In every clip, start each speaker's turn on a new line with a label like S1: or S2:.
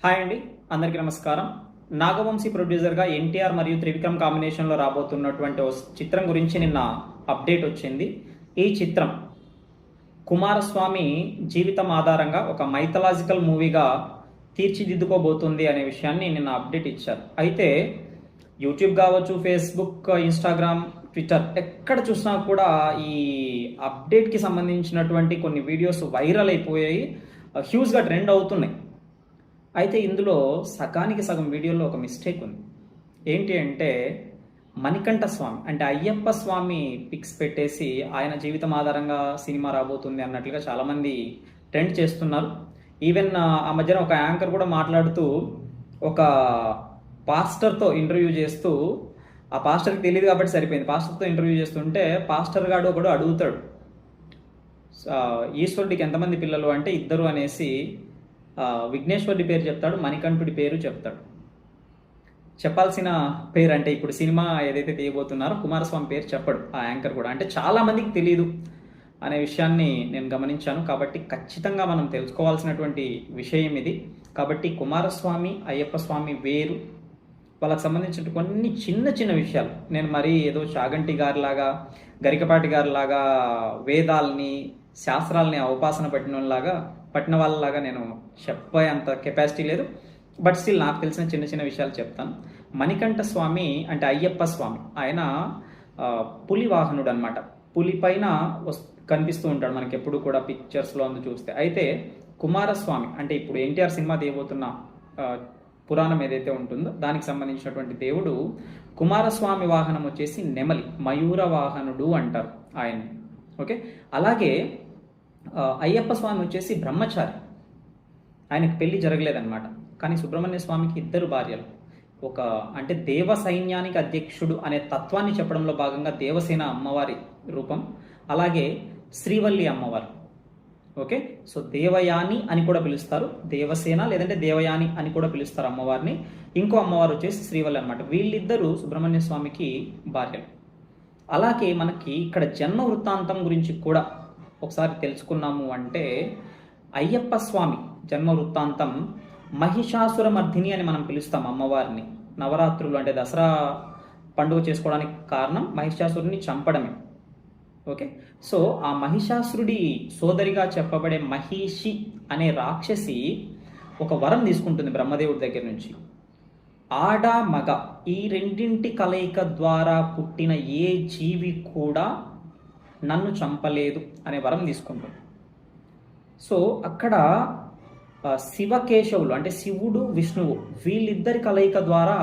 S1: Hi అండి, అందరికీ నమస్కారం. నాగవంశీ ప్రొడ్యూసర్గా ఎన్టీఆర్ మరియు త్రివిక్రమ్ కాంబినేషన్లో రాబోతున్నటువంటి ఓ చిత్రం గురించి నిన్న అప్డేట్ వచ్చింది. ఈ చిత్రం కుమారస్వామి జీవితం ఆధారంగా ఒక మైథలాజికల్ మూవీగా తీర్చిదిద్దుకోబోతుంది అనే విషయాన్ని నిన్న అప్డేట్ ఇచ్చారు. అయితే యూట్యూబ్ కావచ్చు, ఫేస్బుక్, ఇన్స్టాగ్రామ్, ట్విట్టర్ ఎక్కడ చూసినా కూడా ఈ అప్డేట్కి సంబంధించినటువంటి కొన్ని వీడియోస్ వైరల్ అయిపోయాయి, హ్యూజ్గా ట్రెండ్ అవుతున్నాయి. అయితే ఇందులో సగానికి సగం వీడియోలో ఒక మిస్టేక్ ఉంది. ఏంటి అంటే మణికంఠ స్వామి అంటే అయ్యప్ప స్వామి పిక్స్ పెట్టేసి ఆయన జీవితం ఆధారంగా సినిమా రాబోతుంది అన్నట్లుగా చాలామంది ట్రెండ్ చేస్తున్నారు. ఈవెన్ ఆ మధ్యన ఒక యాంకర్ కూడా మాట్లాడుతూ ఒక పాస్టర్తో ఇంటర్వ్యూ చేస్తూ, ఆ పాస్టర్కి తెలియదు కాబట్టి సరిపోయింది, పాస్టర్తో ఇంటర్వ్యూ చేస్తుంటే పాస్టర్ గాడు ఒకడు అడుగుతాడు, ఈశ్వరుడికి ఎంతమంది పిల్లలు అంటే ఇద్దరు అనేసి విఘ్నేశ్వరుడి పేరు చెప్తాడు, మణికంఠుడి పేరు చెప్తాడు. చెప్పాల్సిన పేరు అంటే ఇప్పుడు సినిమా ఏదైతే తీయబోతున్నారో కుమారస్వామి పేరు చెప్పడు ఆ యాంకర్ కూడా. అంటే చాలా మందికి తెలియదు అనే విషయాన్ని నేను గమనించాను. కాబట్టి ఖచ్చితంగా మనం తెలుసుకోవాల్సినటువంటి విషయం ఇది. కాబట్టి కుమారస్వామి, అయ్యప్ప స్వామి వేరు. వాళ్ళకి సంబంధించిన కొన్ని చిన్న చిన్న విషయాలు నేను మరీ ఏదో చాగంటి గారిలాగా, గరికపాటి గారిలాగా వేదాల్ని, శాస్త్రాలని ఉపాసన పట్టిన వాళ్ళలాగా నేను చెప్పే అంత కెపాసిటీ లేదు. బట్ స్టిల్ నాకు తెలిసిన చిన్న చిన్న విషయాలు చెప్తాను. మణికంఠ స్వామి అంటే అయ్యప్ప స్వామి, ఆయన పులి వాహనుడు అనమాట. పులి పైన కనిపిస్తూ ఉంటాడు మనకి ఎప్పుడు కూడా పిక్చర్స్లో అందు చూస్తే. అయితే కుమారస్వామి అంటే ఇప్పుడు ఎన్టీఆర్ సినిమా తీయబోతున్న పురాణం ఏదైతే ఉంటుందో దానికి సంబంధించినటువంటి దేవుడు కుమారస్వామి వాహనం వచ్చేసి నెమలి, మయూర వాహనుడు అంటారు ఆయన. ఓకే, అలాగే అయ్యప్ప స్వామి వచ్చేసి బ్రహ్మచారి, ఆయనకు పెళ్లి జరగలేదన్నమాట. కానీ సుబ్రహ్మణ్య స్వామికి ఇద్దరు భార్యలు. ఒక అంటే దేవ సైన్యానికి అధ్యక్షుడు అనే తత్వాన్ని చెప్పడంలో భాగంగా దేవసేన అమ్మవారి రూపం, అలాగే శ్రీవల్లి అమ్మవారు. ఓకే, సో దేవయాని అని కూడా పిలుస్తారు, దేవసేన లేదంటే దేవయాని అని కూడా పిలుస్తారు అమ్మవారిని. ఇంకో అమ్మవారు వచ్చేసి శ్రీవల్లి అనమాట. వీళ్ళిద్దరూ సుబ్రహ్మణ్య స్వామికి భార్యలు. అలాగే మనకి ఇక్కడ జన్మ వృత్తాంతం గురించి కూడా ఒకసారి తెలుసుకున్నాము అంటే అయ్యప్ప స్వామి జన్మ వృత్తాంతం మహిషాసుర మర్దిని అని మనం పిలుస్తాం అమ్మవారిని. నవరాత్రులు అంటే దసరా పండుగ చేసుకోవడానికి కారణం మహిషాసురుని చంపడమే. ఓకే, సో ఆ మహిషాసురుడి సోదరిగా చెప్పబడే మహిషి అనే రాక్షసి ఒక వరం తీసుకుంటుంది బ్రహ్మదేవుడి దగ్గర నుంచి. ఆడ మగ ఈ రెండింటి కలయిక ద్వారా పుట్టిన ఏ జీవి కూడా నన్ను చంపలేదు అనే వరం తీసుకుంటాడు. సో అక్కడ శివకేశవులు అంటే శివుడు, విష్ణువు వీళ్ళిద్దరి కలయిక ద్వారా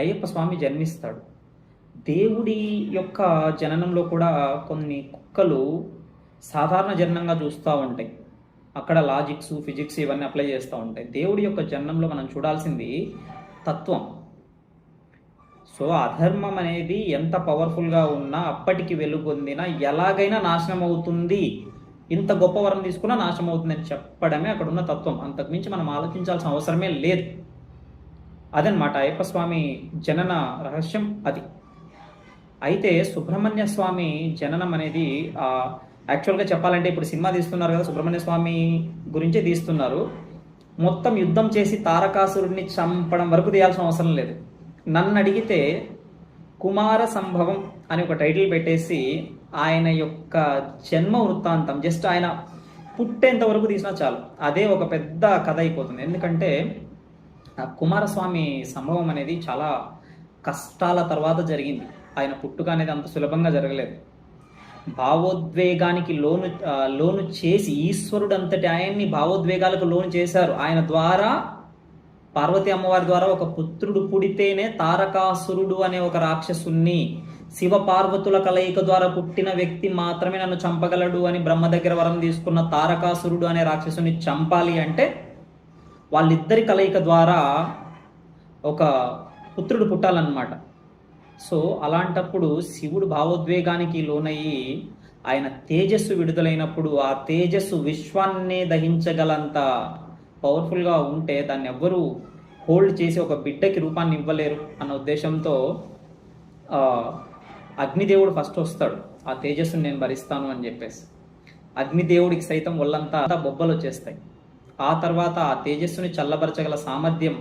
S1: అయ్యప్ప స్వామి జన్మిస్తాడు. దేవుడి యొక్క జననంలో కూడా కొన్ని కుక్కలు సాధారణ జననంగా చూస్తూ ఉంటాయి. అక్కడ లాజిక్స్, ఫిజిక్స్ ఇవన్నీ అప్లై చేస్తూ ఉంటాయి. దేవుడి యొక్క జననంలో మనం చూడాల్సింది తత్వం. సో అధర్మం అనేది ఎంత పవర్ఫుల్గా ఉన్నా అప్పటికి వెలుగొందినా ఎలాగైనా నాశనం అవుతుంది, ఇంత గొప్ప వరం తీసుకున్నా నాశనం అవుతుందని చెప్పడమే అక్కడ ఉన్న తత్వం. అంతకుమించి మనం ఆలోచించాల్సిన అవసరమే లేదు. అదనమాట అయ్యప్ప స్వామి జనన రహస్యం అది. అయితే సుబ్రహ్మణ్య స్వామి జననం అనేది యాక్చువల్గా చెప్పాలంటే ఇప్పుడు సినిమా తీస్తున్నారు కదా, సుబ్రహ్మణ్య స్వామి గురించే తీస్తున్నారు. మొత్తం యుద్ధం చేసి తారకాసురుడిని చంపడం వరకు తీయాల్సిన అవసరం లేదు. నన్ను అడిగితే కుమార సంభవం అని ఒక టైటిల్ పెట్టేసి ఆయన యొక్క జన్మ వృత్తాంతం జస్ట్ ఆయన పుట్టేంత వరకు తీసినా చాలు, అదే ఒక పెద్ద కథ అయిపోతుంది. ఎందుకంటే కుమారస్వామి సంభవం అనేది చాలా కష్టాల తర్వాత జరిగింది. ఆయన పుట్టుక అనేది అంత సులభంగా జరగలేదు. భావోద్వేగానికి లోను చేసి ఈశ్వరుడు అంతటి ఆయన్ని భావోద్వేగాలకు లోను చేశారు. ఆయన ద్వారా పార్వతి అమ్మవారి ద్వారా ఒక పుత్రుడు పుడితేనే తారకాసురుడు అనే ఒక రాక్షసుణ్ణి, శివ పార్వతుల కలయిక ద్వారా పుట్టిన వ్యక్తి మాత్రమే నన్ను చంపగలడు అని బ్రహ్మ దగ్గర వరం తీసుకున్న తారకాసురుడు అనే రాక్షసుని చంపాలి అంటే వాళ్ళిద్దరి కలయిక ద్వారా ఒక పుత్రుడు పుట్టాలన్నమాట. సో అలాంటప్పుడు శివుడు భావోద్వేగానికి లోనయ్యి ఆయన తేజస్సు విడుదలైనప్పుడు ఆ తేజస్సు విశ్వాన్నే దహించగలంత పవర్ఫుల్గా ఉంటే దాన్ని ఎవ్వరూ హోల్డ్ చేసి ఒక బిడ్డకి రూపాన్ని ఇవ్వలేరు అన్న ఉద్దేశంతో అగ్నిదేవుడు ఫస్ట్ వస్తాడు, ఆ తేజస్సుని నేను భరిస్తాను అని చెప్పేసి. అగ్నిదేవుడికి సైతం ఒళ్ళంతా బొబ్బలు వచ్చేస్తాయి. ఆ తర్వాత ఆ తేజస్సుని చల్లబరచగల సామర్థ్యం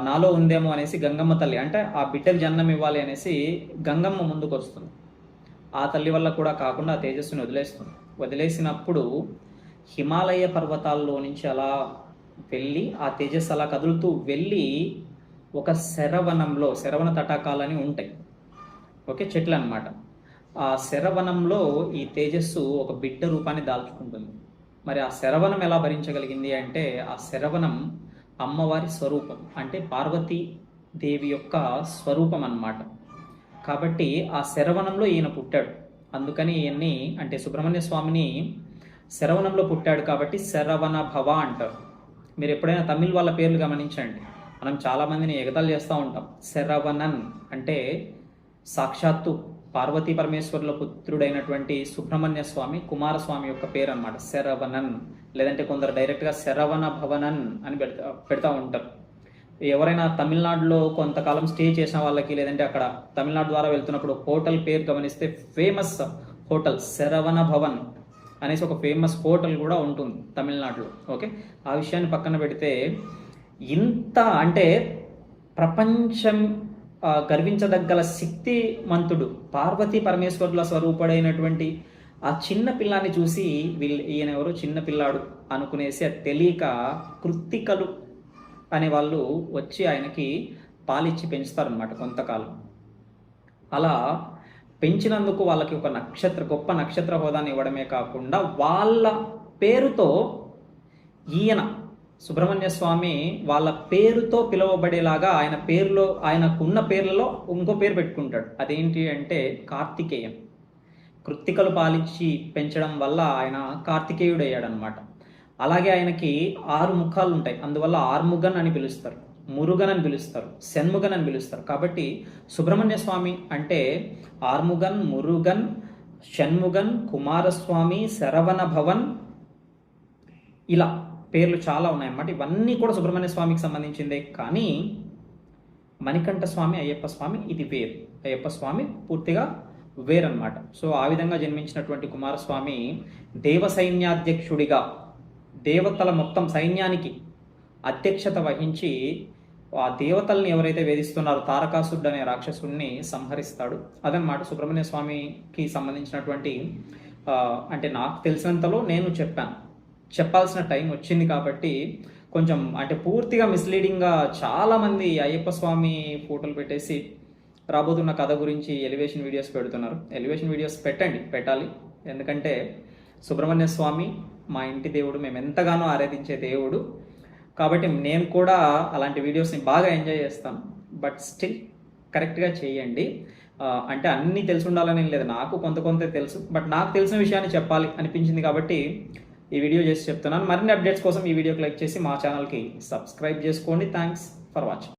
S1: నాలో ఉందేమో అనేసి గంగమ్మ తల్లి, అంటే ఆ బిడ్డకు జన్మం ఇవ్వాలి అనేసి గంగమ్మ ముందుకు వస్తుంది. ఆ తల్లి వల్ల కూడా కాకుండా ఆ తేజస్సుని వదిలేస్తుంది. వదిలేసినప్పుడు హిమాలయ పర్వతాల్లో నుంచి అలా వెళ్ళి ఆ తేజస్సు అలా కదులుతూ వెళ్ళి ఒక శరవనంలో, శరవణ తటాకాలని ఉంటాయి, ఓకే, చెట్లు అన్నమాట. ఆ శరవనంలో ఈ తేజస్సు ఒక బిడ్డ రూపాన్ని దాల్చుకుంటుంది. మరి ఆ శరవణం ఎలా భరించగలిగింది అంటే, ఆ శరవణం అమ్మవారి స్వరూపం, అంటే పార్వతీ దేవి యొక్క స్వరూపం అన్నమాట. కాబట్టి ఆ శరవణంలో ఈయన పుట్టాడు. అందుకని ఈయన్ని, అంటే సుబ్రహ్మణ్య స్వామిని శరవణంలో పుట్టాడు కాబట్టి శరవణ భవ అంటారు. మీరు ఎప్పుడైనా తమిళ్ వాళ్ళ పేర్లు గమనించండి, మనం చాలామందిని ఎగతాళి చేస్తూ ఉంటాం. శరవణన్ అంటే సాక్షాత్తు పార్వతీ పరమేశ్వరుల పుత్రుడైనటువంటి సుబ్రహ్మణ్య స్వామి కుమారస్వామి యొక్క పేరు అనమాట శరవణన్. లేదంటే కొందరు డైరెక్ట్గా శరవణ భవనన్ అని పెడతా ఉంటారు. ఎవరైనా తమిళనాడులో కొంతకాలం స్టే చేసిన వాళ్ళకి, లేదంటే అక్కడ తమిళనాడు ద్వారా వెళ్తున్నప్పుడు హోటల్ పేరు గమనిస్తే ఫేమస్ హోటల్ శరవణ భవన్ అనేసి ఒక ఫేమస్ హోటల్ కూడా ఉంటుంది తమిళనాడులో, ఓకే. ఆ విషయాన్ని పక్కన పెడితే, ఇంత అంటే ప్రపంచం గర్వించదగ్గల శక్తిమంతుడు పార్వతీ పరమేశ్వరుల స్వరూపుడైనటువంటి ఆ చిన్న పిల్లాన్ని చూసి ఈయన ఎవరో చిన్న పిల్లాడు అనుకునేసి అది తెలియక కృత్తికలు అనే వాళ్ళు వచ్చి ఆయనకి పాలిచ్చి పెంచుతారనమాట కొంతకాలం. అలా పెంచినందుకు వాళ్ళకి ఒక గొప్ప నక్షత్ర హోదాన్ని ఇవ్వడమే కాకుండా వాళ్ళ పేరుతో ఈయన సుబ్రహ్మణ్య స్వామి వాళ్ళ పేరుతో పిలువబడేలాగా ఆయన పేరులో, ఆయనకున్న పేర్లలో ఇంకో పేరు పెట్టుకుంటాడు. అదేంటి అంటే కార్తికేయం. కృత్తికలు పాలించి పెంచడం వల్ల ఆయన కార్తికేయుడు అయ్యాడనమాట. అలాగే ఆయనకి 6 ముఖాలు ఉంటాయి, అందువల్ల ఆర్ముగన్ అని పిలుస్తారు, మురుగన్ అని పిలుస్తారు, షణ్ముగన్ అని పిలుస్తారు. కాబట్టి సుబ్రహ్మణ్య స్వామి అంటే ఆర్ముగన్, మురుగన్, షణ్ముగన్, కుమారస్వామి, శరవణ భవన్, ఇలా పేర్లు చాలా ఉన్నాయన్నమాట. ఇవన్నీ కూడా సుబ్రహ్మణ్య స్వామికి సంబంధించిందే. కానీ మణికంఠ స్వామి, అయ్యప్ప స్వామి ఇది వేరు. అయ్యప్ప స్వామి పూర్తిగా వేరన్నమాట. సో ఆ విధంగా జన్మించినటువంటి కుమారస్వామి దేవ సైన్యాధ్యక్షుడిగా దేవతల మొత్తం సైన్యానికి అధ్యక్షత వహించి ఆ దేవతల్ని ఎవరైతే వేధిస్తున్నారో తారకాసురుడు అనే రాక్షసుడిని సంహరిస్తాడు. అదనమాట సుబ్రహ్మణ్య స్వామికి సంబంధించినటువంటి అంటే నాకు తెలిసినంతలో నేను చెప్పాల్సిన టైం వచ్చింది. కాబట్టి కొంచెం అంటే పూర్తిగా మిస్లీడింగ్గా చాలామంది అయ్యప్ప స్వామి ఫోటోలు పెట్టేసి రాబోతున్న కథ గురించి ఎలివేషన్ వీడియోస్ పెడుతున్నారు. ఎలివేషన్ వీడియోస్ పెట్టాలి. ఎందుకంటే సుబ్రహ్మణ్య స్వామి మా ఇంటి దేవుడు, మేము ఎంతగానో ఆరాధించే దేవుడు. కాబట్టి నేను కూడా అలాంటి వీడియోస్ని బాగా ఎంజాయ్ చేస్తాను. బట్ స్టిల్ కరెక్ట్గా చేయండి. అంటే అన్నీ తెలిసి ఉండాలని లేదు, నాకు కొంత తెలుసు. బట్ నాకు తెలిసిన విషయాన్ని చెప్పాలి అనిపించింది కాబట్టి ఈ వీడియో చేసి చెప్తున్నాను. మరిన్ని అప్డేట్స్ కోసం ఈ వీడియోకి లైక్ చేసి మా ఛానల్కి సబ్స్క్రైబ్ చేసుకోండి. Thanks for watching.